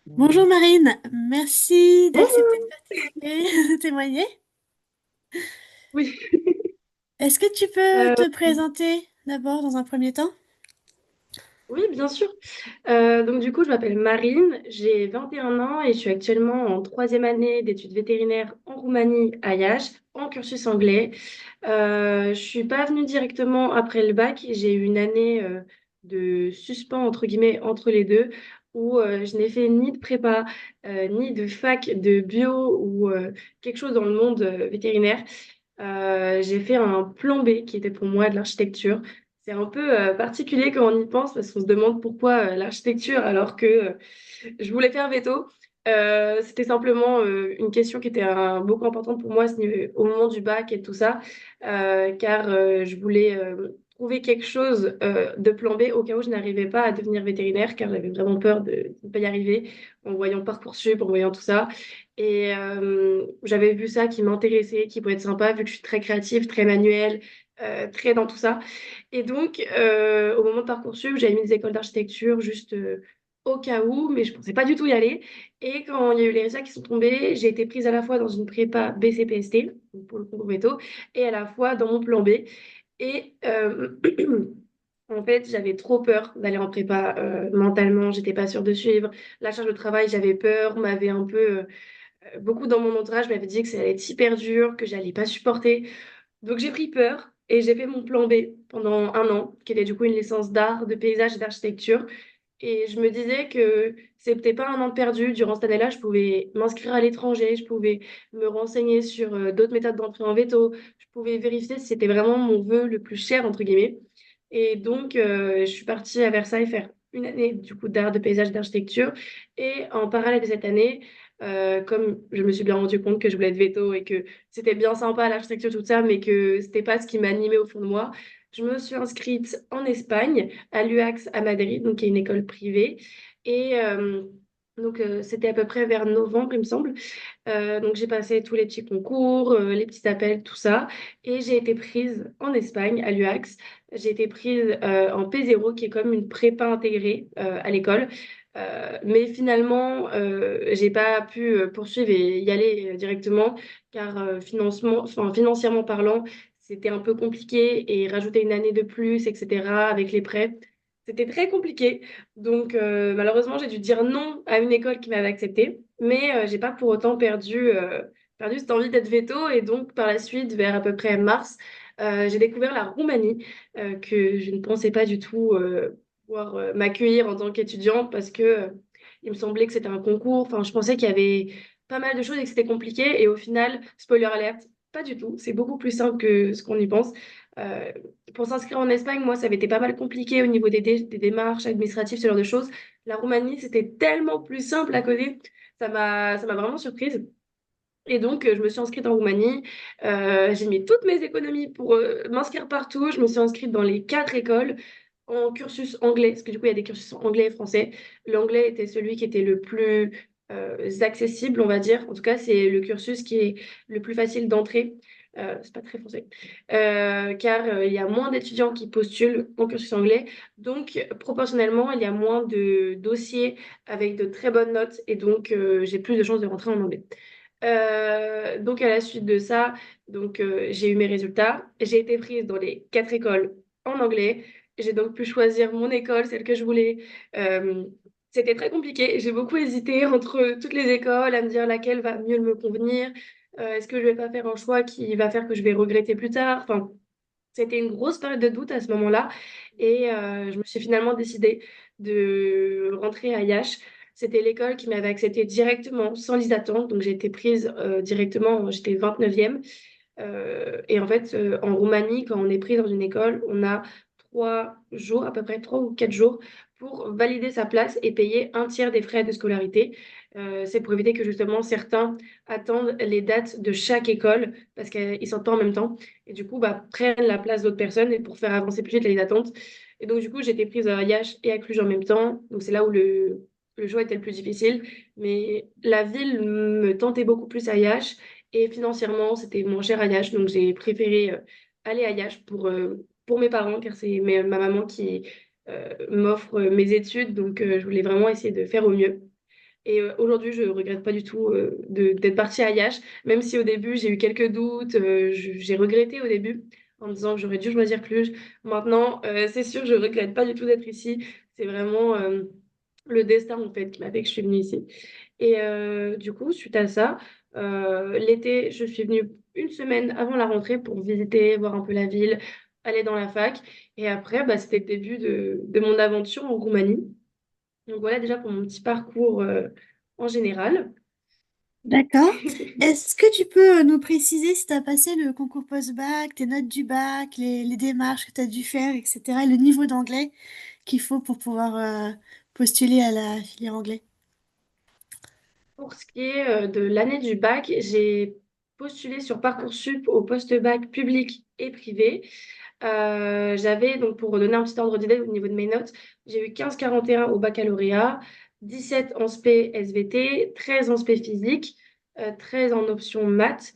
Bonjour Marine, merci d'accepter de Bonjour. participer, témoigner. Oui, Est-ce que tu peux euh, te présenter d'abord dans un premier temps? oui, bien sûr. Donc du coup, je m'appelle Marine, j'ai 21 ans et je suis actuellement en troisième année d'études vétérinaires en Roumanie à Iași, en cursus anglais. Je suis pas venue directement après le bac, j'ai eu une année de suspens entre guillemets entre les deux, où je n'ai fait ni de prépa, ni de fac de bio ou quelque chose dans le monde vétérinaire. J'ai fait un plan B qui était pour moi de l'architecture. C'est un peu particulier quand on y pense parce qu'on se demande pourquoi l'architecture alors que je voulais faire veto. C'était simplement une question qui était beaucoup importante pour moi au moment du bac et tout ça, car je voulais trouver quelque chose de plan B au cas où je n'arrivais pas à devenir vétérinaire, car j'avais vraiment peur de ne pas y arriver en voyant Parcoursup, en voyant tout ça. Et j'avais vu ça qui m'intéressait, qui pourrait être sympa, vu que je suis très créative, très manuelle, très dans tout ça. Et donc, au moment de Parcoursup, j'avais mis des écoles d'architecture juste au cas où, mais je pensais pas du tout y aller. Et quand il y a eu les résultats qui sont tombés, j'ai été prise à la fois dans une prépa BCPST, donc pour le concours veto, et à la fois dans mon plan B. Et en fait, j'avais trop peur d'aller en prépa mentalement, j'étais pas sûre de suivre. La charge de travail, j'avais peur, on m'avait un peu beaucoup dans mon entourage m'avaient dit que ça allait être hyper dur, que j'allais pas supporter. Donc j'ai pris peur et j'ai fait mon plan B pendant un an, qui était du coup une licence d'art, de paysage et d'architecture. Et je me disais que c'était pas un an de perdu. Durant cette année-là, je pouvais m'inscrire à l'étranger, je pouvais me renseigner sur d'autres méthodes d'entrée en veto, je pouvais vérifier si c'était vraiment mon vœu le plus cher, entre guillemets. Et donc, je suis partie à Versailles faire une année du coup d'art, de paysage, d'architecture. Et en parallèle de cette année, comme je me suis bien rendu compte que je voulais être veto et que c'était bien sympa l'architecture, tout ça, mais que c'était pas ce qui m'animait au fond de moi, je me suis inscrite en Espagne, à l'UAX à Madrid, donc qui est une école privée. Et c'était à peu près vers novembre, il me semble. Donc j'ai passé tous les petits concours, les petits appels, tout ça. Et j'ai été prise en Espagne, à l'UAX. J'ai été prise en P0, qui est comme une prépa intégrée à l'école. Mais finalement, j'ai pas pu poursuivre et y aller directement, car financièrement parlant, c'était un peu compliqué et rajouter une année de plus, etc., avec les prêts, c'était très compliqué. Donc, malheureusement, j'ai dû dire non à une école qui m'avait acceptée, mais j'ai pas pour autant perdu cette envie d'être veto. Et donc, par la suite, vers à peu près mars, j'ai découvert la Roumanie, que je ne pensais pas du tout pouvoir m'accueillir en tant qu'étudiante parce que il me semblait que c'était un concours. Enfin, je pensais qu'il y avait pas mal de choses et que c'était compliqué. Et au final, spoiler alert, pas du tout. C'est beaucoup plus simple que ce qu'on y pense. Euh, pour s'inscrire en Espagne, moi, ça avait été pas mal compliqué au niveau des démarches administratives, ce genre de choses. La Roumanie, c'était tellement plus simple à côté. Ça m'a vraiment surprise. Et donc, je me suis inscrite en Roumanie. J'ai mis toutes mes économies pour m'inscrire partout. Je me suis inscrite dans les quatre écoles en cursus anglais, parce que du coup, il y a des cursus en anglais et français. L'anglais était celui qui était le plus accessible, on va dire. En tout cas, c'est le cursus qui est le plus facile d'entrer. C'est pas très français. Car il y a moins d'étudiants qui postulent en cursus anglais. Donc, proportionnellement, il y a moins de dossiers avec de très bonnes notes. Et donc, j'ai plus de chances de rentrer en anglais. Donc à la suite de ça, j'ai eu mes résultats. J'ai été prise dans les quatre écoles en anglais. J'ai donc pu choisir mon école, celle que je voulais. Euh, C'était très compliqué. J'ai beaucoup hésité entre toutes les écoles à me dire laquelle va mieux me convenir. Est-ce que je vais pas faire un choix qui va faire que je vais regretter plus tard? Enfin, c'était une grosse période de doute à ce moment-là. Et je me suis finalement décidée de rentrer à Yash. C'était l'école qui m'avait acceptée directement, sans liste d'attente. Donc j'ai été prise directement, j'étais 29e. Et en fait, en Roumanie, quand on est pris dans une école, on a 3 jours, à peu près 3 ou 4 jours, pour valider sa place et payer un tiers des frais de scolarité. C'est pour éviter que justement certains attendent les dates de chaque école parce qu'ils sortent pas en même temps et du coup bah, prennent la place d'autres personnes et pour faire avancer plus vite la liste d'attente. Et donc du coup, j'ai été prise à Yash et à Cluj en même temps. Donc c'est là où le choix était le plus difficile. Mais la ville me tentait beaucoup plus à Yash. Et financièrement, c'était moins cher à Yash, donc j'ai préféré aller à Yash pour mes parents, car c'est ma maman qui m'offre mes études, donc je voulais vraiment essayer de faire au mieux. Et aujourd'hui, je regrette pas du tout d'être partie à IH, même si au début, j'ai eu quelques doutes, j'ai regretté au début en me disant que j'aurais dû choisir Cluj. Maintenant, c'est sûr, je regrette pas du tout d'être ici. C'est vraiment le destin, en fait, qui m'a fait que je suis venue ici. Et du coup, suite à ça, l'été, je suis venue une semaine avant la rentrée pour visiter, voir un peu la ville, aller dans la fac. Et après, bah, c'était le début de mon aventure en Roumanie. Donc voilà déjà pour mon petit parcours en général. D'accord. Est-ce que tu peux nous préciser si tu as passé le concours post-bac, tes notes du bac, les démarches que tu as dû faire, etc., et le niveau d'anglais qu'il faut pour pouvoir postuler à la filière anglais? Pour ce qui est de l'année du bac, j'ai postulé sur Parcoursup au post-bac public et privé. J'avais, donc pour donner un petit ordre d'idée au niveau de mes notes, j'ai eu 15,41 au baccalauréat, 17 en spé SVT, 13 en spé physique, 13 en option maths,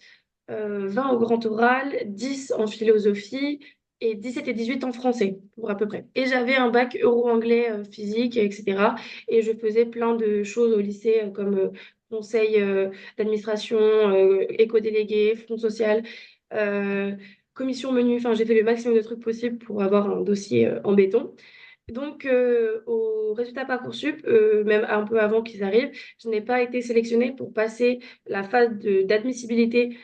20 au grand oral, 10 en philosophie et 17 et 18 en français, pour à peu près. Et j'avais un bac euro-anglais physique, etc. Et je faisais plein de choses au lycée, comme conseil d'administration, éco-délégué, fonds social, euh, commission menu. Enfin, j'ai fait le maximum de trucs possibles pour avoir un dossier en béton. Donc, au résultat Parcoursup, même un peu avant qu'ils arrivent, je n'ai pas été sélectionnée pour passer la phase d'admissibilité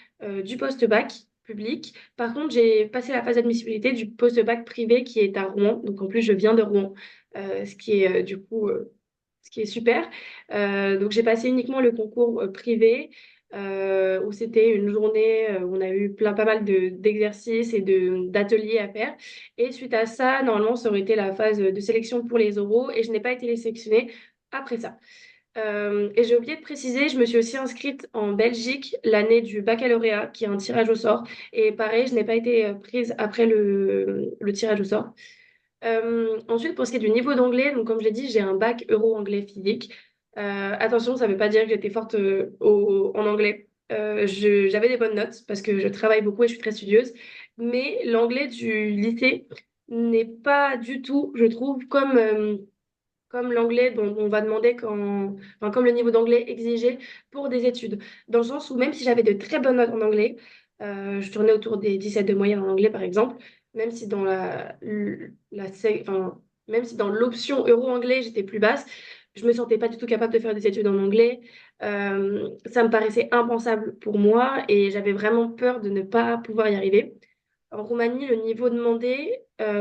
du post-bac public. Par contre, j'ai passé la phase d'admissibilité du post-bac privé qui est à Rouen. Donc, en plus, je viens de Rouen, ce qui est du coup ce qui est super. Donc, j'ai passé uniquement le concours privé. Où c'était une journée où on a eu pas mal d'exercices et d'ateliers à faire. Et suite à ça, normalement, ça aurait été la phase de sélection pour les oraux et je n'ai pas été sélectionnée après ça. Et j'ai oublié de préciser, je me suis aussi inscrite en Belgique l'année du baccalauréat, qui est un tirage au sort. Et pareil, je n'ai pas été prise après le tirage au sort. Ensuite, pour ce qui est du niveau d'anglais, donc comme je l'ai dit, j'ai un bac euro-anglais physique. Attention, ça ne veut pas dire que j'étais forte en anglais. J'avais des bonnes notes parce que je travaille beaucoup et je suis très studieuse. Mais l'anglais du lycée n'est pas du tout, je trouve, comme l'anglais dont on va demander enfin, comme le niveau d'anglais exigé pour des études. Dans le sens où même si j'avais de très bonnes notes en anglais, je tournais autour des 17 de moyenne en anglais par exemple, même si dans enfin, même si dans l'option euro-anglais j'étais plus basse, je me sentais pas du tout capable de faire des études en anglais. Ça me paraissait impensable pour moi et j'avais vraiment peur de ne pas pouvoir y arriver. En Roumanie, le niveau demandé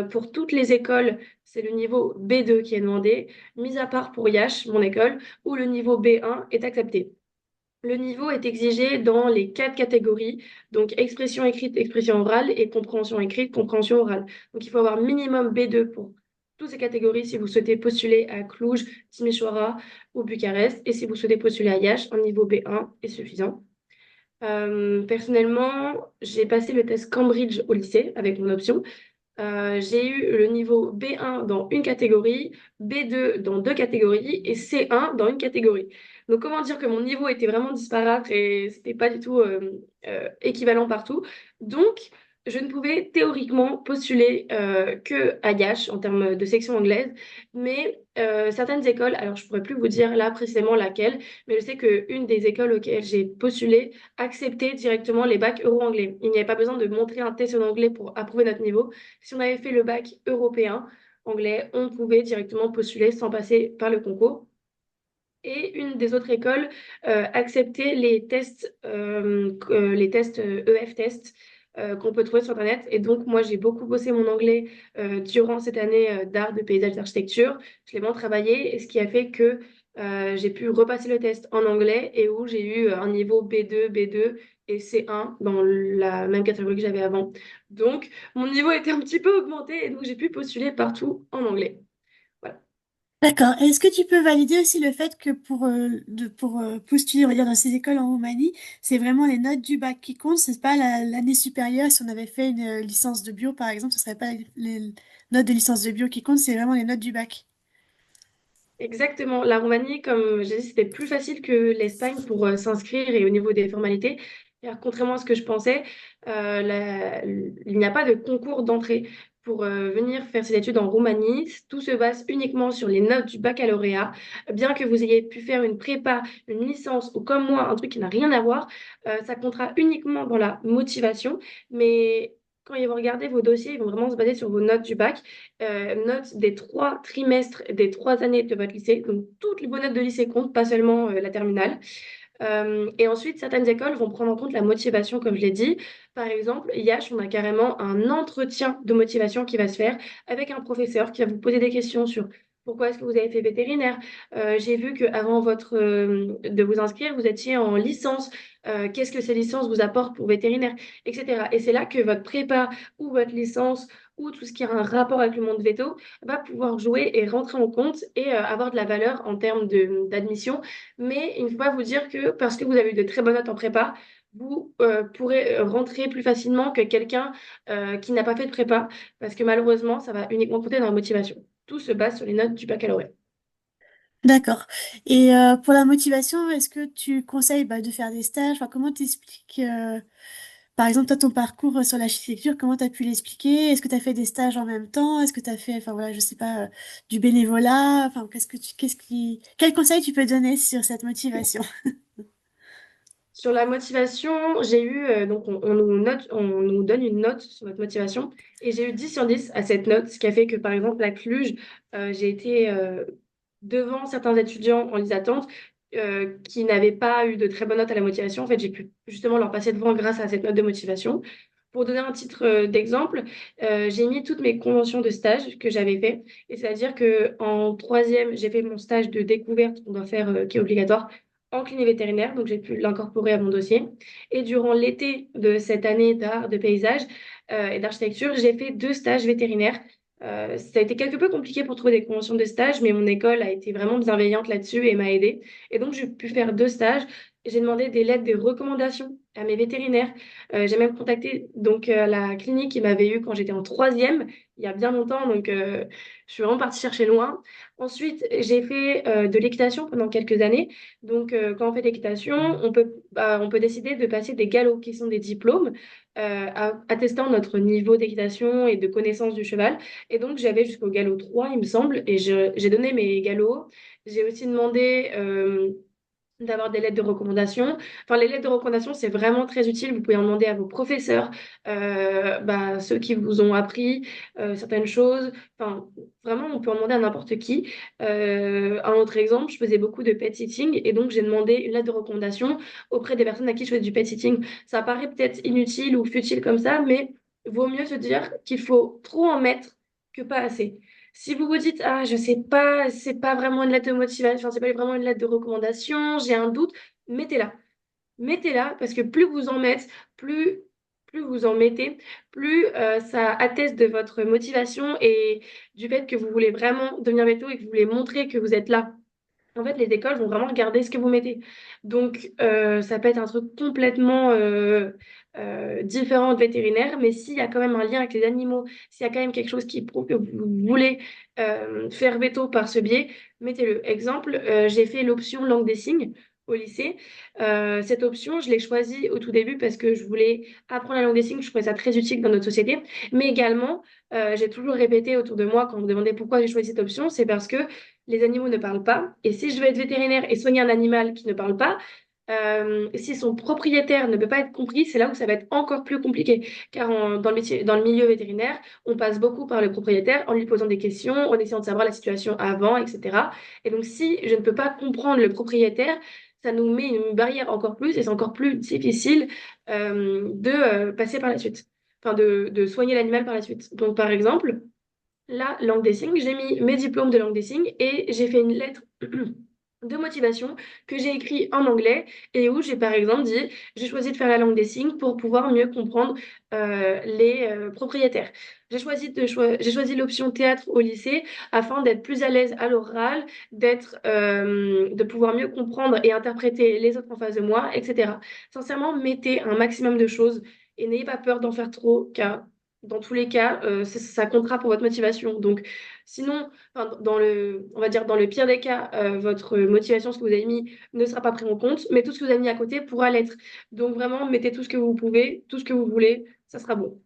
pour toutes les écoles, c'est le niveau B2 qui est demandé, mis à part pour IH, mon école, où le niveau B1 est accepté. Le niveau est exigé dans les quatre catégories, donc expression écrite, expression orale et compréhension écrite, compréhension orale. Donc il faut avoir minimum B2 pour toutes ces catégories si vous souhaitez postuler à Cluj, Timișoara ou Bucarest. Et si vous souhaitez postuler à IH, un niveau B1 est suffisant. Personnellement, j'ai passé le test Cambridge au lycée avec mon option. J'ai eu le niveau B1 dans une catégorie, B2 dans deux catégories et C1 dans une catégorie. Donc, comment dire que mon niveau était vraiment disparate et c'était pas du tout équivalent partout. Donc, je ne pouvais théoriquement postuler que à IAH en termes de section anglaise, mais certaines écoles, alors je pourrais plus vous dire là précisément laquelle, mais je sais qu'une des écoles auxquelles j'ai postulé acceptait directement les bacs euro-anglais. Il n'y avait pas besoin de montrer un test en anglais pour approuver notre niveau. Si on avait fait le bac européen anglais, on pouvait directement postuler sans passer par le concours. Et une des autres écoles acceptait les tests EF tests qu'on peut trouver sur Internet. Et donc, moi, j'ai beaucoup bossé mon anglais durant cette année d'art, de paysage, d'architecture. Je l'ai vraiment travaillé, et ce qui a fait que j'ai pu repasser le test en anglais et où j'ai eu un niveau B2, B2 et C1 dans la même catégorie que j'avais avant. Donc, mon niveau était un petit peu augmenté et donc j'ai pu postuler partout en anglais. Voilà. D'accord. Est-ce que tu peux valider aussi le fait que pour postuler, on va dire, dans ces écoles en Roumanie, c'est vraiment les notes du bac qui comptent, c'est pas l'année supérieure. Si on avait fait une licence de bio, par exemple, ce serait pas les notes de licence de bio qui comptent, c'est vraiment les notes du bac. Exactement. La Roumanie, comme j'ai dit, c'était plus facile que l'Espagne pour s'inscrire et au niveau des formalités. Et contrairement à ce que je pensais, il n'y a pas de concours d'entrée. pour venir faire ses études en Roumanie. Tout se base uniquement sur les notes du baccalauréat. Bien que vous ayez pu faire une prépa, une licence ou comme moi, un truc qui n'a rien à voir, ça comptera uniquement dans la motivation. Mais quand ils vont regarder vos dossiers, ils vont vraiment se baser sur vos notes du bac, notes des 3 trimestres, des 3 années de votre lycée. Donc toutes les bonnes notes de lycée comptent, pas seulement la terminale. Et ensuite, certaines écoles vont prendre en compte la motivation, comme je l'ai dit. Par exemple, IH, on a carrément un entretien de motivation qui va se faire avec un professeur qui va vous poser des questions sur pourquoi est-ce que vous avez fait vétérinaire. J'ai vu qu'avant de vous inscrire, vous étiez en licence. Qu'est-ce que ces licences vous apportent pour vétérinaire, etc. Et c'est là que votre prépa ou votre licence ou tout ce qui a un rapport avec le monde veto va pouvoir jouer et rentrer en compte et avoir de la valeur en termes d'admission, mais il ne faut pas vous dire que parce que vous avez eu de très bonnes notes en prépa, vous pourrez rentrer plus facilement que quelqu'un qui n'a pas fait de prépa, parce que malheureusement, ça va uniquement compter dans la motivation. Tout se base sur les notes du baccalauréat. D'accord. Et pour la motivation, est-ce que tu conseilles de faire des stages? Enfin, comment t'expliques, par exemple, toi, ton parcours sur l'architecture, comment tu as pu l'expliquer? Est-ce que tu as fait des stages en même temps? Est-ce que tu as fait, enfin voilà, je sais pas, du bénévolat? Enfin, quel conseil tu peux donner sur cette motivation? Sur la motivation, j'ai eu, donc on nous donne une note sur notre motivation et j'ai eu 10 sur 10 à cette note, ce qui a fait que par exemple à Cluj, j'ai été devant certains étudiants en liste d'attente qui n'avaient pas eu de très bonnes notes à la motivation. En fait, j'ai pu justement leur passer devant grâce à cette note de motivation. Pour donner un titre d'exemple, j'ai mis toutes mes conventions de stage que j'avais fait, et c'est-à-dire que en troisième, j'ai fait mon stage de découverte qu'on doit faire, qui est obligatoire en clinique vétérinaire, donc j'ai pu l'incorporer à mon dossier. Et durant l'été de cette année d'art, de paysage et d'architecture, j'ai fait 2 stages vétérinaires. Ça a été quelque peu compliqué pour trouver des conventions de stage, mais mon école a été vraiment bienveillante là-dessus et m'a aidée. Et donc, j'ai pu faire 2 stages. J'ai demandé des lettres de recommandation à mes vétérinaires. J'ai même contacté donc la clinique qui m'avait eu quand j'étais en troisième, il y a bien longtemps. Donc, je suis vraiment partie chercher loin. Ensuite, j'ai fait de l'équitation pendant quelques années. Donc, quand on fait de l'équitation, on peut décider de passer des galops, qui sont des diplômes attestant notre niveau d'équitation et de connaissance du cheval. Et donc, j'avais jusqu'au galop 3, il me semble, et j'ai donné mes galops. J'ai aussi demandé d'avoir des lettres de recommandation. Enfin, les lettres de recommandation, c'est vraiment très utile. Vous pouvez en demander à vos professeurs, ceux qui vous ont appris certaines choses. Enfin, vraiment, on peut en demander à n'importe qui. Un autre exemple, je faisais beaucoup de pet sitting et donc j'ai demandé une lettre de recommandation auprès des personnes à qui je faisais du pet sitting. Ça paraît peut-être inutile ou futile comme ça, mais vaut mieux se dire qu'il faut trop en mettre que pas assez. Si vous vous dites, ah, je sais pas, c'est pas vraiment une lettre de motivation, enfin, c'est pas vraiment une lettre de recommandation, j'ai un doute, mettez-la. Mettez-la parce que plus vous en mettez, plus vous en mettez, plus ça atteste de votre motivation et du fait que vous voulez vraiment devenir veto et que vous voulez montrer que vous êtes là. En fait, les écoles vont vraiment regarder ce que vous mettez. Donc, ça peut être un truc complètement différent de vétérinaire, mais s'il y a quand même un lien avec les animaux, s'il y a quand même quelque chose qui prouve que vous voulez faire veto par ce biais, mettez-le. Exemple, j'ai fait l'option langue des signes au lycée. Cette option, je l'ai choisie au tout début parce que je voulais apprendre la langue des signes. Je trouvais ça très utile dans notre société. Mais également, j'ai toujours répété autour de moi quand on me demandait pourquoi j'ai choisi cette option, c'est parce que les animaux ne parlent pas. Et si je veux être vétérinaire et soigner un animal qui ne parle pas, si son propriétaire ne peut pas être compris, c'est là où ça va être encore plus compliqué. Car dans le milieu vétérinaire, on passe beaucoup par le propriétaire en lui posant des questions, en essayant de savoir la situation avant, etc. Et donc, si je ne peux pas comprendre le propriétaire, ça nous met une barrière encore plus et c'est encore plus difficile de passer par la suite. Enfin, de soigner l'animal par la suite. Donc, par exemple, la langue des signes, j'ai mis mes diplômes de langue des signes et j'ai fait une lettre de motivation que j'ai écrit en anglais et où j'ai par exemple dit j'ai choisi de faire la langue des signes pour pouvoir mieux comprendre les propriétaires. J'ai choisi l'option théâtre au lycée afin d'être plus à l'aise à l'oral, de pouvoir mieux comprendre et interpréter les autres en face de moi, etc. Sincèrement, mettez un maximum de choses et n'ayez pas peur d'en faire trop, car dans tous les cas, ça comptera pour votre motivation. Donc, sinon, enfin, on va dire dans le pire des cas, votre motivation, ce que vous avez mis, ne sera pas pris en compte, mais tout ce que vous avez mis à côté pourra l'être. Donc, vraiment, mettez tout ce que vous pouvez, tout ce que vous voulez, ça sera bon.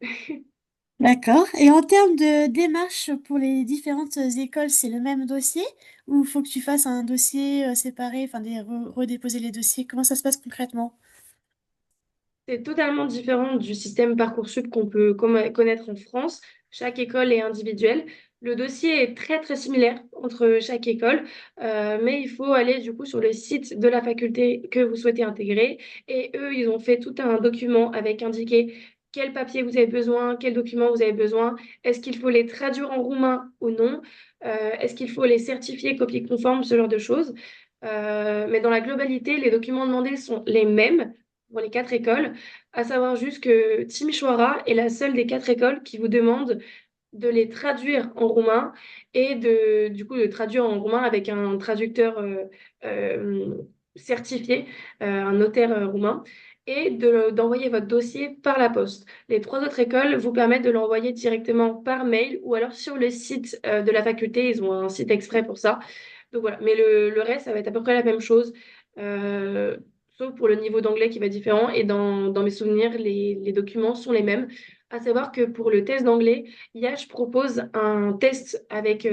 D'accord. Et en termes de démarche pour les différentes écoles, c'est le même dossier ou il faut que tu fasses un dossier séparé, enfin redéposer les dossiers? Comment ça se passe concrètement? C'est totalement différent du système Parcoursup qu'on peut connaître en France. Chaque école est individuelle. Le dossier est très très similaire entre chaque école, mais il faut aller du coup sur le site de la faculté que vous souhaitez intégrer. Et eux, ils ont fait tout un document avec indiqué quel papier vous avez besoin, quels documents vous avez besoin, est-ce qu'il faut les traduire en roumain ou non, est-ce qu'il faut les certifier copie conforme, ce genre de choses. Mais dans la globalité, les documents demandés sont les mêmes pour les quatre écoles, à savoir juste que Timișoara est la seule des quatre écoles qui vous demande de les traduire en roumain et du coup, de traduire en roumain avec un traducteur euh, certifié, un notaire roumain, et d'envoyer votre dossier par la poste. Les trois autres écoles vous permettent de l'envoyer directement par mail ou alors sur le site de la faculté. Ils ont un site exprès pour ça. Donc voilà, mais le reste, ça va être à peu près la même chose, euh, sauf pour le niveau d'anglais qui va être différent. Et dans mes souvenirs, les documents sont les mêmes. À savoir que pour le test d'anglais, IH propose un test avec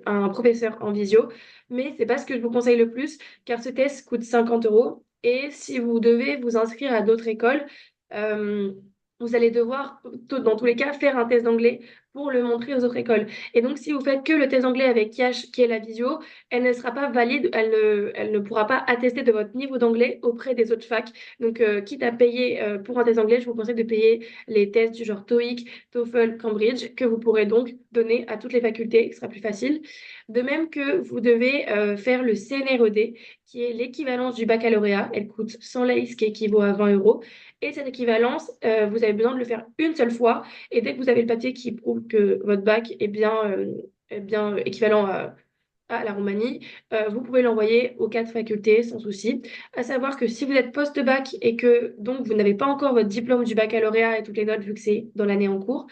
un professeur en visio, mais c'est pas ce que je vous conseille le plus, car ce test coûte 50 euros. Et si vous devez vous inscrire à d'autres écoles, euh, vous allez devoir, dans tous les cas, faire un test d'anglais pour le montrer aux autres écoles. Et donc, si vous faites que le test d'anglais avec IH, qui est la visio, elle ne sera pas valide, elle ne pourra pas attester de votre niveau d'anglais auprès des autres facs. Donc, quitte à payer pour un test d'anglais, je vous conseille de payer les tests du genre TOEIC, TOEFL, Cambridge, que vous pourrez donc donner à toutes les facultés, ce sera plus facile. De même que vous devez faire le CNRED, qui est l'équivalence du baccalauréat. Elle coûte 100 lei, ce qui équivaut à 20 euros. Et cette équivalence, vous avez besoin de le faire une seule fois. Et dès que vous avez le papier qui prouve que votre bac est bien équivalent à la Roumanie, vous pouvez l'envoyer aux quatre facultés sans souci. À savoir que si vous êtes post-bac et que donc vous n'avez pas encore votre diplôme du baccalauréat et toutes les notes vu que c'est dans l'année en cours,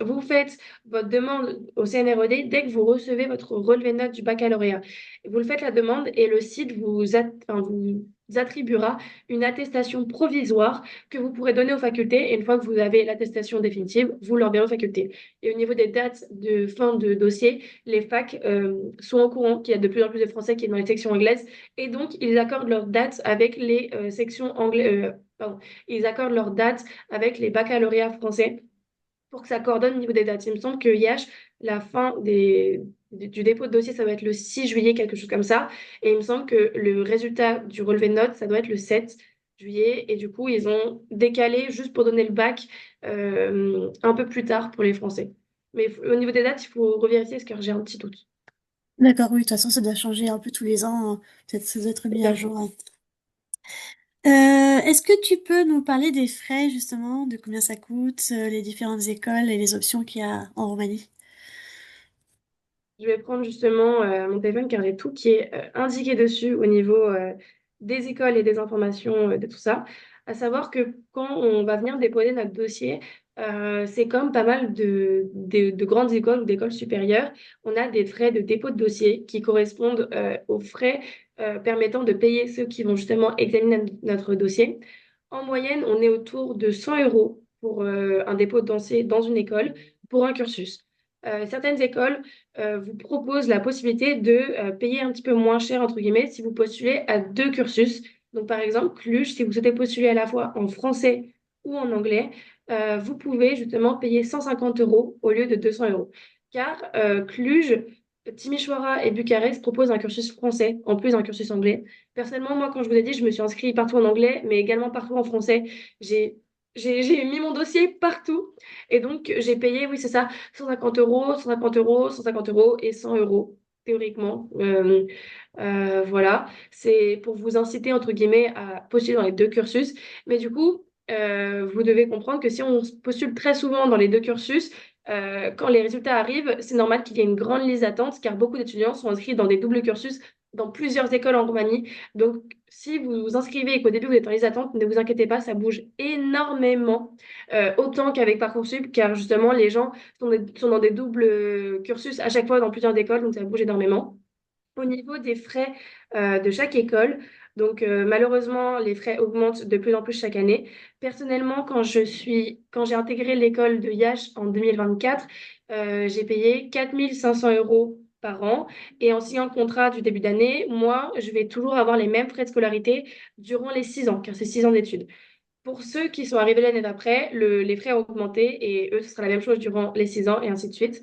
vous faites votre demande au CNRED dès que vous recevez votre relevé de notes du baccalauréat. Vous le faites la demande et le site vous attribuera une attestation provisoire que vous pourrez donner aux facultés. Et une fois que vous avez l'attestation définitive, vous l'enverrez aux facultés. Et au niveau des dates de fin de dossier, les facs sont au courant qu'il y a de plus en plus de Français qui sont dans les sections anglaises et donc ils accordent leurs dates avec les sections anglaises. Pardon, ils accordent leurs dates avec les baccalauréats français pour que ça coordonne au niveau des dates. Il me semble que IH, la fin du dépôt de dossier, ça doit être le 6 juillet, quelque chose comme ça. Et il me semble que le résultat du relevé de notes, ça doit être le 7 juillet. Et du coup, ils ont décalé juste pour donner le bac un peu plus tard pour les Français. Mais au niveau des dates, il faut revérifier parce que j'ai un petit doute. D'accord, oui, de toute façon, ça doit changer un peu tous les ans, hein. Peut-être ça doit être C'est mis à ça. jour, hein. Est-ce que tu peux nous parler des frais, justement, de combien ça coûte, les différentes écoles et les options qu'il y a en Roumanie? Je vais prendre justement mon téléphone car j'ai tout qui est indiqué dessus au niveau des écoles et des informations de tout ça. À savoir que quand on va venir déposer notre dossier, c'est comme pas mal de grandes écoles ou d'écoles supérieures. On a des frais de dépôt de dossier qui correspondent aux frais permettant de payer ceux qui vont justement examiner notre dossier. En moyenne, on est autour de 100 euros pour un dépôt de dossier dans une école pour un cursus. Certaines écoles vous propose la possibilité de payer un petit peu moins cher, entre guillemets, si vous postulez à deux cursus. Donc, par exemple, Cluj, si vous souhaitez postuler à la fois en français ou en anglais, vous pouvez justement payer 150 euros au lieu de 200 euros. Car Cluj, Timișoara et Bucarest proposent un cursus français en plus d'un cursus anglais. Personnellement, moi, quand je vous ai dit, je me suis inscrite partout en anglais, mais également partout en français. J'ai, j'ai mis mon dossier partout. Et donc, j'ai payé, oui, c'est ça, 150 euros, 150 euros, 150 euros et 100 euros, théoriquement. Voilà, c'est pour vous inciter, entre guillemets, à postuler dans les deux cursus. Mais du coup, vous devez comprendre que si on postule très souvent dans les deux cursus, quand les résultats arrivent, c'est normal qu'il y ait une grande liste d'attente, car beaucoup d'étudiants sont inscrits dans des doubles cursus dans plusieurs écoles en Roumanie. Donc, si vous vous inscrivez et qu'au début vous êtes en liste d'attente, ne vous inquiétez pas, ça bouge énormément, autant qu'avec Parcoursup, car justement, les gens sont dans des doubles cursus à chaque fois dans plusieurs écoles, donc ça bouge énormément. Au niveau des frais de chaque école, Donc malheureusement, les frais augmentent de plus en plus chaque année. Personnellement, quand j'ai intégré l'école de Yash en 2024, j'ai payé 4 500 € par an. Et en signant le contrat du début d'année, moi, je vais toujours avoir les mêmes frais de scolarité durant les 6 ans, car c'est 6 ans d'études. Pour ceux qui sont arrivés l'année d'après, les frais ont augmenté et eux, ce sera la même chose durant les 6 ans et ainsi de suite.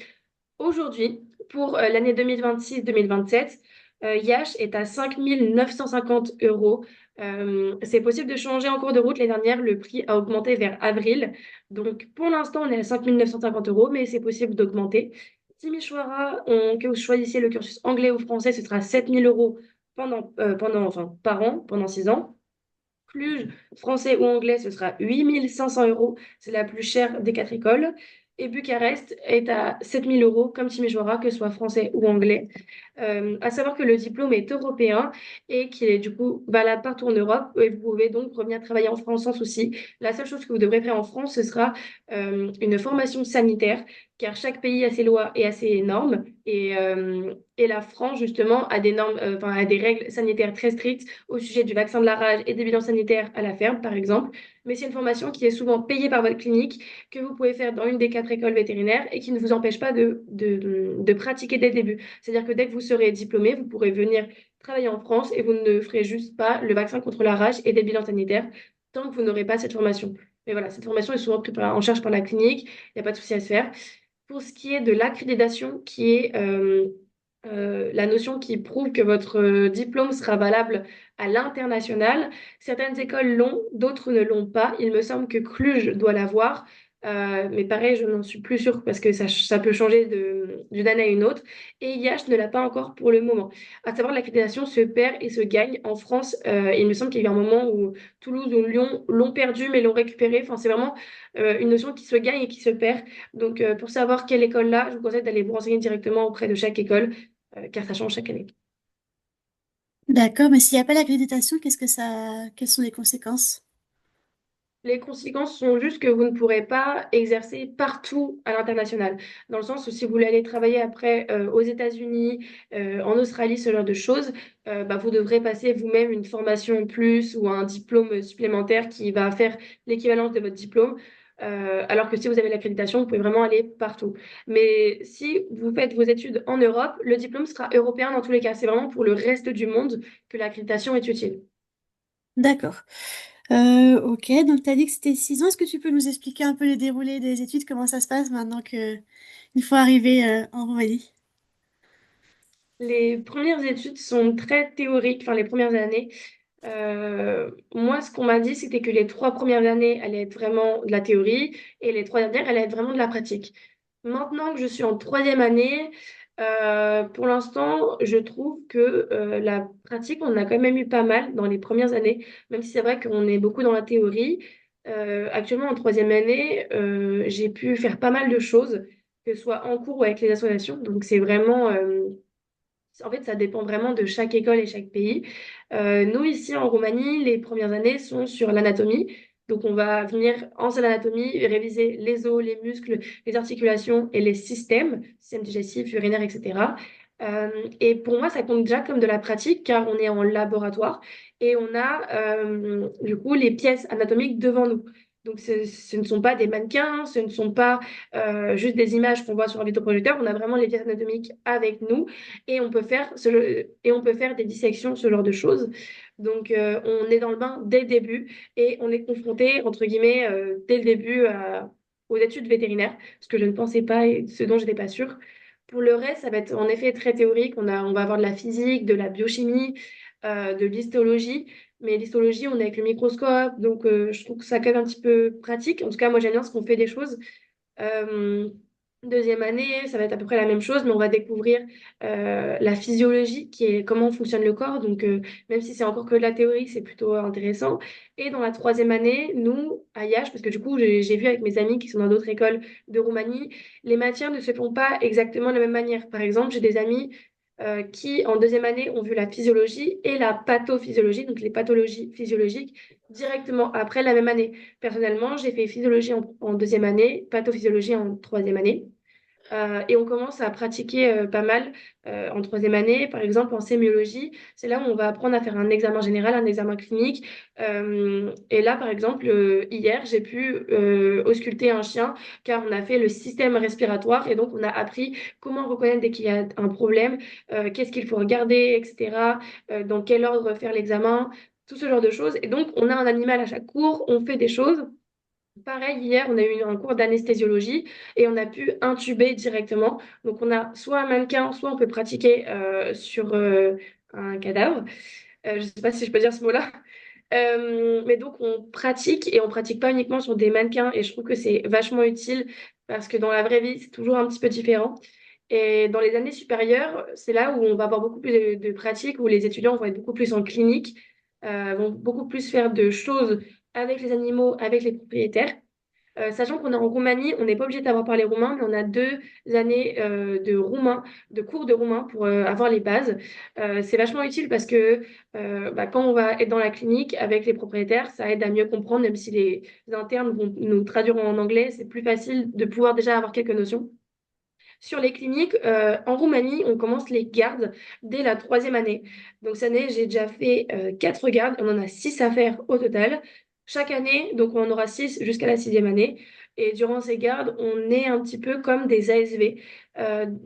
Aujourd'hui, pour l'année 2026-2027, Yash est à 5 950 €. C'est possible de changer en cours de route. L'année dernière, le prix a augmenté vers avril. Donc, pour l'instant, on est à 5 950 €, mais c'est possible d'augmenter. Timisoara, que vous choisissiez le cursus anglais ou français, ce sera 7 000 € enfin, par an, pendant 6 ans. Cluj, français ou anglais, ce sera 8 500 €. C'est la plus chère des quatre écoles. Et Bucarest est à 7 000 € comme Timișoara, que ce soit français ou anglais. À savoir que le diplôme est européen et qu'il est du coup valable partout en Europe. Et vous pouvez donc revenir travailler en France sans souci. La seule chose que vous devrez faire en France, ce sera une formation sanitaire, car chaque pays a ses lois et a ses normes. Et la France, justement, a des normes, enfin, a des règles sanitaires très strictes au sujet du vaccin de la rage et des bilans sanitaires à la ferme, par exemple. Mais c'est une formation qui est souvent payée par votre clinique, que vous pouvez faire dans une des quatre écoles vétérinaires et qui ne vous empêche pas de pratiquer dès le début. C'est-à-dire que dès que vous serez diplômé, vous pourrez venir travailler en France et vous ne ferez juste pas le vaccin contre la rage et des bilans sanitaires tant que vous n'aurez pas cette formation. Mais voilà, cette formation est souvent prise en charge par la clinique, il n'y a pas de souci à se faire. Pour ce qui est de l'accréditation, qui est la notion qui prouve que votre diplôme sera valable à l'international. Certaines écoles l'ont, d'autres ne l'ont pas. Il me semble que Cluj doit l'avoir, mais pareil, je n'en suis plus sûre parce que ça peut changer d'une année à une autre. Et IH ne l'a pas encore pour le moment. À savoir, l'accréditation se perd et se gagne. En France, il me semble qu'il y a eu un moment où Toulouse ou Lyon l'ont perdu mais l'ont récupéré. Enfin, c'est vraiment une notion qui se gagne et qui se perd. Donc, pour savoir quelle école là, je vous conseille d'aller vous renseigner directement auprès de chaque école car ça change chaque année. D'accord, mais s'il n'y a pas l'accréditation, quelles sont les conséquences? Les conséquences sont juste que vous ne pourrez pas exercer partout à l'international. Dans le sens où si vous voulez aller travailler après aux États-Unis, en Australie, ce genre de choses, bah, vous devrez passer vous-même une formation en plus ou un diplôme supplémentaire qui va faire l'équivalence de votre diplôme. Alors que si vous avez l'accréditation, vous pouvez vraiment aller partout. Mais si vous faites vos études en Europe, le diplôme sera européen dans tous les cas. C'est vraiment pour le reste du monde que l'accréditation est utile. D'accord. Ok, donc tu as dit que c'était 6 ans. Est-ce que tu peux nous expliquer un peu le déroulé des études, comment ça se passe maintenant que une fois arrivé en Roumanie? Les premières études sont très théoriques, enfin les premières années. Moi, ce qu'on m'a dit, c'était que les 3 premières années allaient être vraiment de la théorie et les 3 dernières allaient être vraiment de la pratique. Maintenant que je suis en troisième année, pour l'instant, je trouve que la pratique, on a quand même eu pas mal dans les premières années, même si c'est vrai qu'on est beaucoup dans la théorie. Actuellement, en troisième année, j'ai pu faire pas mal de choses, que ce soit en cours ou avec les associations. Donc, c'est vraiment en fait, ça dépend vraiment de chaque école et chaque pays. Nous, ici en Roumanie, les premières années sont sur l'anatomie. Donc, on va venir en salle d'anatomie réviser les os, les muscles, les articulations et les systèmes digestifs, urinaires, etc. Et pour moi, ça compte déjà comme de la pratique car on est en laboratoire et on a du coup les pièces anatomiques devant nous. Donc, ce ne sont pas des mannequins, ce ne sont pas juste des images qu'on voit sur un vidéoprojecteur. On a vraiment les pièces anatomiques avec nous et on peut faire des dissections, ce genre de choses. Donc, on est dans le bain dès le début et on est confronté, entre guillemets, dès le début aux études vétérinaires, ce que je ne pensais pas et ce dont je n'étais pas sûre. Pour le reste, ça va être en effet très théorique. On va avoir de la physique, de la biochimie, de l'histologie. Mais l'histologie, on est avec le microscope, donc je trouve que ça quand même un petit peu pratique. En tout cas, moi, j'aime bien ce qu'on fait des choses. Euh, Deuxième année, ça va être à peu près la même chose, mais on va découvrir la physiologie, qui est comment fonctionne le corps. Donc, même si c'est encore que de la théorie, c'est plutôt intéressant. Et dans la troisième année, nous, à IH, parce que du coup, j'ai vu avec mes amis qui sont dans d'autres écoles de Roumanie, les matières ne se font pas exactement de la même manière. Par exemple, j'ai des amis qui, en deuxième année, ont vu la physiologie et la pathophysiologie, donc les pathologies physiologiques, directement après la même année. Personnellement, j'ai fait physiologie en deuxième année, pathophysiologie en troisième année. Et on commence à pratiquer pas mal en troisième année. Par exemple, en sémiologie, c'est là où on va apprendre à faire un examen général, un examen clinique. Et là, par exemple, hier, j'ai pu ausculter un chien car on a fait le système respiratoire et donc on a appris comment reconnaître dès qu'il y a un problème, qu'est-ce qu'il faut regarder, etc., dans quel ordre faire l'examen, tout ce genre de choses. Et donc, on a un animal à chaque cours, on fait des choses. Pareil, hier, on a eu un cours d'anesthésiologie et on a pu intuber directement. Donc, on a soit un mannequin, soit on peut pratiquer sur un cadavre. Je ne sais pas si je peux dire ce mot-là. Mais donc, on pratique et on pratique pas uniquement sur des mannequins. Et je trouve que c'est vachement utile parce que dans la vraie vie, c'est toujours un petit peu différent. Et dans les années supérieures, c'est là où on va avoir beaucoup plus de pratiques, où les étudiants vont être beaucoup plus en clinique, vont beaucoup plus faire de choses avec les animaux, avec les propriétaires. Sachant qu'on est en Roumanie, on n'est pas obligé d'avoir parlé roumain, mais on a 2 années de roumain, de cours de roumain pour avoir les bases. C'est vachement utile parce que quand on va être dans la clinique avec les propriétaires, ça aide à mieux comprendre, même si les internes vont nous traduire en anglais, c'est plus facile de pouvoir déjà avoir quelques notions. Sur les cliniques, en Roumanie, on commence les gardes dès la troisième année. Donc, cette année, j'ai déjà fait 4 gardes. On en a 6 à faire au total. Chaque année, donc on en aura 6 jusqu'à la sixième année. Et durant ces gardes, on est un petit peu comme des ASV.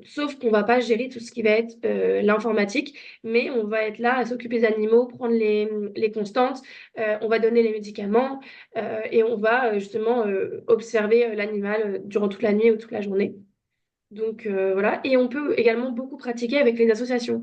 Sauf qu'on va pas gérer tout ce qui va être l'informatique, mais on va être là à s'occuper des animaux, prendre les constantes, on va donner les médicaments et on va justement observer l'animal durant toute la nuit ou toute la journée. Donc voilà, et on peut également beaucoup pratiquer avec les associations.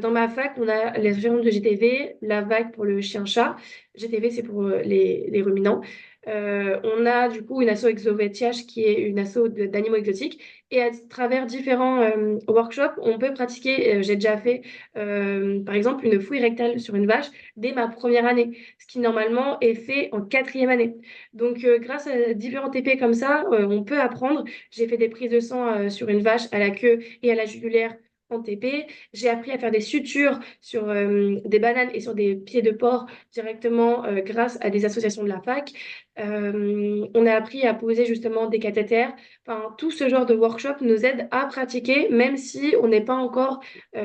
Dans ma fac, on a l'association de GTV, la vague pour le chien-chat. GTV, c'est pour les ruminants. On a du coup une asso Exovetiach qui est une asso d'animaux exotiques. Et à travers différents workshops, on peut pratiquer. J'ai déjà fait, par exemple, une fouille rectale sur une vache dès ma première année, ce qui normalement est fait en quatrième année. Donc, grâce à différents TP comme ça, on peut apprendre. J'ai fait des prises de sang sur une vache à la queue et à la jugulaire en TP. J'ai appris à faire des sutures sur des bananes et sur des pieds de porc directement grâce à des associations de la fac. On a appris à poser justement des cathéters. Enfin, tout ce genre de workshop nous aide à pratiquer, même si on n'est pas encore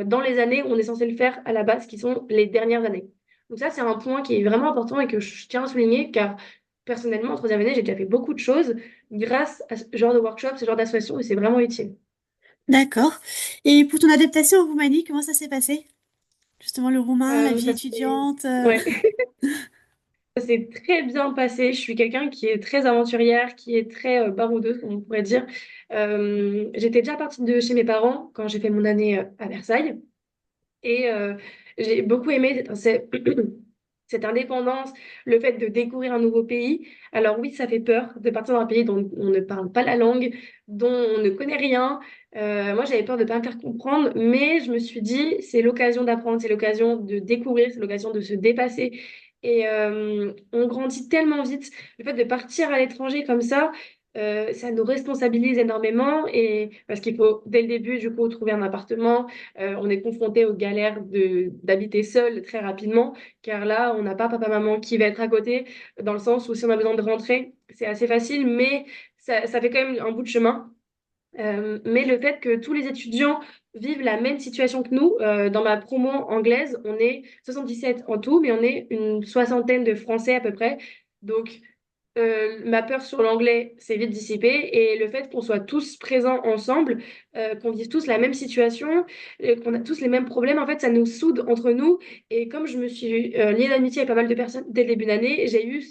dans les années où on est censé le faire à la base, qui sont les dernières années. Donc ça, c'est un point qui est vraiment important et que je tiens à souligner, car personnellement, en troisième année, j'ai déjà fait beaucoup de choses grâce à ce genre de workshop, ce genre d'association, et c'est vraiment utile. D'accord. Et pour ton adaptation en Roumanie, comment ça s'est passé? Justement, le roumain, la vie Ça s'est étudiante. ouais. Ça s'est très bien passé. Je suis quelqu'un qui est très aventurière, qui est très baroudeuse, comme on pourrait dire. J'étais déjà partie de chez mes parents quand j'ai fait mon année à Versailles. Et j'ai beaucoup aimé cette indépendance, le fait de découvrir un nouveau pays. Alors oui, ça fait peur de partir dans un pays dont on ne parle pas la langue, dont on ne connaît rien. Moi, j'avais peur de ne pas me faire comprendre, mais je me suis dit, c'est l'occasion d'apprendre, c'est l'occasion de découvrir, c'est l'occasion de se dépasser. Et on grandit tellement vite. Le fait de partir à l'étranger comme ça nous responsabilise énormément et parce qu'il faut dès le début du coup trouver un appartement. On est confronté aux galères d'habiter seul très rapidement, car là, on n'a pas papa-maman qui va être à côté, dans le sens où si on a besoin de rentrer, c'est assez facile, mais ça fait quand même un bout de chemin. Mais le fait que tous les étudiants vivent la même situation que nous, dans ma promo anglaise, on est 77 en tout, mais on est une soixantaine de Français à peu près. Donc, ma peur sur l'anglais s'est vite dissipée et le fait qu'on soit tous présents ensemble, qu'on vive tous la même situation, qu'on a tous les mêmes problèmes, en fait, ça nous soude entre nous. Et comme je me suis liée d'amitié avec pas mal de personnes dès le début d'année, j'ai eu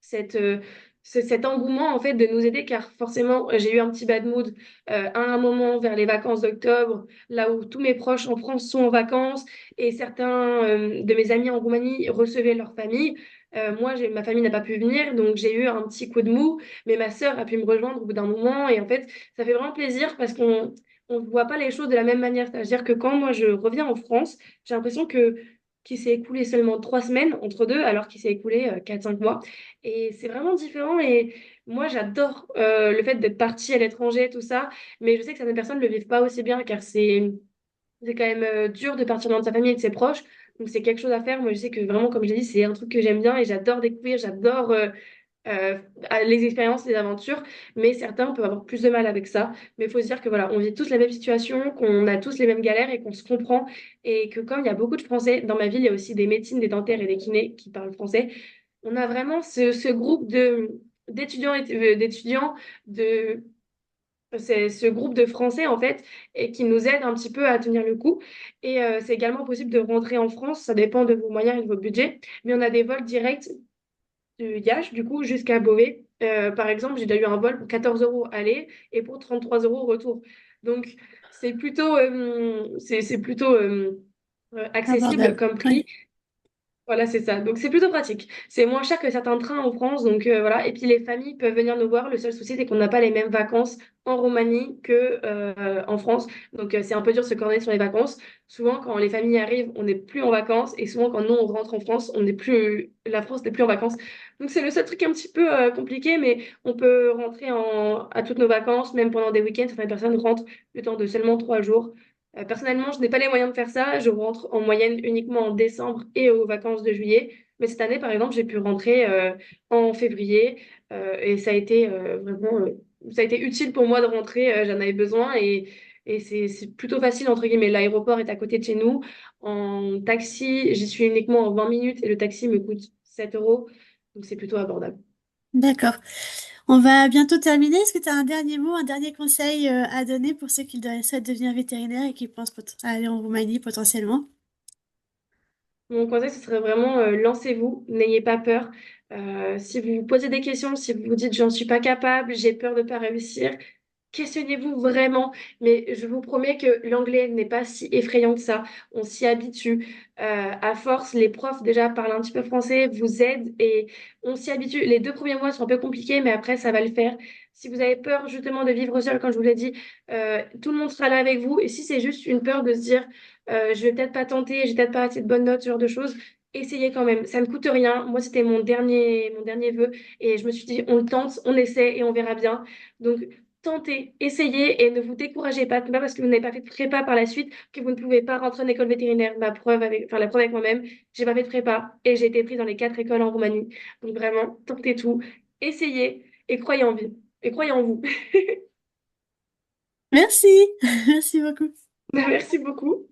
cette, euh, cet engouement en fait de nous aider car forcément j'ai eu un petit bad mood à un moment vers les vacances d'octobre, là où tous mes proches en France sont en vacances et certains de mes amis en Roumanie recevaient leur famille. Moi, ma famille n'a pas pu venir, donc j'ai eu un petit coup de mou, mais ma sœur a pu me rejoindre au bout d'un moment et en fait, ça fait vraiment plaisir parce qu'on ne voit pas les choses de la même manière. C'est-à-dire que quand moi je reviens en France, j'ai l'impression que qu'il s'est écoulé seulement 3 semaines entre deux, alors qu'il s'est écoulé 4, 5 mois. Et c'est vraiment différent. Et moi, j'adore le fait d'être partie à l'étranger, tout ça. Mais je sais que certaines personnes ne le vivent pas aussi bien, car c'est quand même dur de partir loin de sa famille et de ses proches. Donc, c'est quelque chose à faire. Moi, je sais que vraiment, comme j'ai dit, c'est un truc que j'aime bien et j'adore découvrir. J'adore. euh, les expériences, les aventures, mais certains peuvent avoir plus de mal avec ça. Mais il faut se dire que voilà, on vit tous la même situation, qu'on a tous les mêmes galères et qu'on se comprend. Et que comme il y a beaucoup de Français, dans ma ville, il y a aussi des médecines, des dentaires et des kinés qui parlent français. On a vraiment ce groupe d'étudiants d'étudiants de c'est ce groupe de Français en fait et qui nous aide un petit peu à tenir le coup. Et c'est également possible de rentrer en France, ça dépend de vos moyens et de vos budgets, mais on a des vols directs de Yacht, du coup, jusqu'à Beauvais. Par exemple, j'ai déjà eu un vol pour 14 euros aller et pour 33 euros retour. Donc, c'est plutôt accessible Abordable. comme prix. Oui. Voilà, c'est ça. Donc, c'est plutôt pratique. C'est moins cher que certains trains en France. Donc, voilà. Et puis, les familles peuvent venir nous voir. Le seul souci, c'est qu'on n'a pas les mêmes vacances en Roumanie que, en France. Donc, c'est un peu dur de se coordonner sur les vacances. Souvent, quand les familles arrivent, on n'est plus en vacances. Et souvent, quand nous, on rentre en France, la France n'est plus en vacances. Donc, c'est le seul truc un petit peu, compliqué. Mais on peut rentrer à toutes nos vacances, même pendant des week-ends. Certaines personnes rentrent le temps de seulement 3 jours. Personnellement, je n'ai pas les moyens de faire ça. Je rentre en moyenne uniquement en décembre et aux vacances de juillet. Mais cette année, par exemple, j'ai pu rentrer en février et ça a été vraiment, ça a été utile pour moi de rentrer. J'en avais besoin et c'est plutôt facile, entre guillemets. L'aéroport est à côté de chez nous. En taxi, j'y suis uniquement en 20 minutes et le taxi me coûte 7 euros. Donc c'est plutôt abordable. D'accord. On va bientôt terminer. Est-ce que tu as un dernier mot, un dernier conseil à donner pour ceux qui souhaitent devenir vétérinaires et qui pensent aller en Roumanie potentiellement? Mon conseil, ce serait vraiment lancez-vous, n'ayez pas peur. Si vous vous posez des questions, si vous vous dites j'en suis pas capable, j'ai peur de pas réussir, questionnez-vous vraiment. Mais je vous promets que l'anglais n'est pas si effrayant que ça. On s'y habitue. À force, les profs déjà parlent un petit peu français, vous aident et on s'y habitue. Les 2 premiers mois sont un peu compliqués, mais après, ça va le faire. Si vous avez peur justement de vivre seul, comme je vous l'ai dit, tout le monde sera là avec vous. Et si c'est juste une peur de se dire je vais peut-être pas tenter, j'ai peut-être pas assez de bonnes notes, ce genre de choses. Essayez quand même, ça ne coûte rien. Moi, c'était mon dernier vœu et je me suis dit, on le tente, on essaie et on verra bien. Donc, tentez, essayez et ne vous découragez pas. Ce n'est pas parce que vous n'avez pas fait de prépa par la suite que vous ne pouvez pas rentrer en école vétérinaire. La preuve avec moi-même, j'ai pas fait de prépa et j'ai été prise dans les 4 écoles en Roumanie. Donc, vraiment, tentez tout, essayez et croyez en vie et croyez en vous. Merci. Merci beaucoup. Merci beaucoup.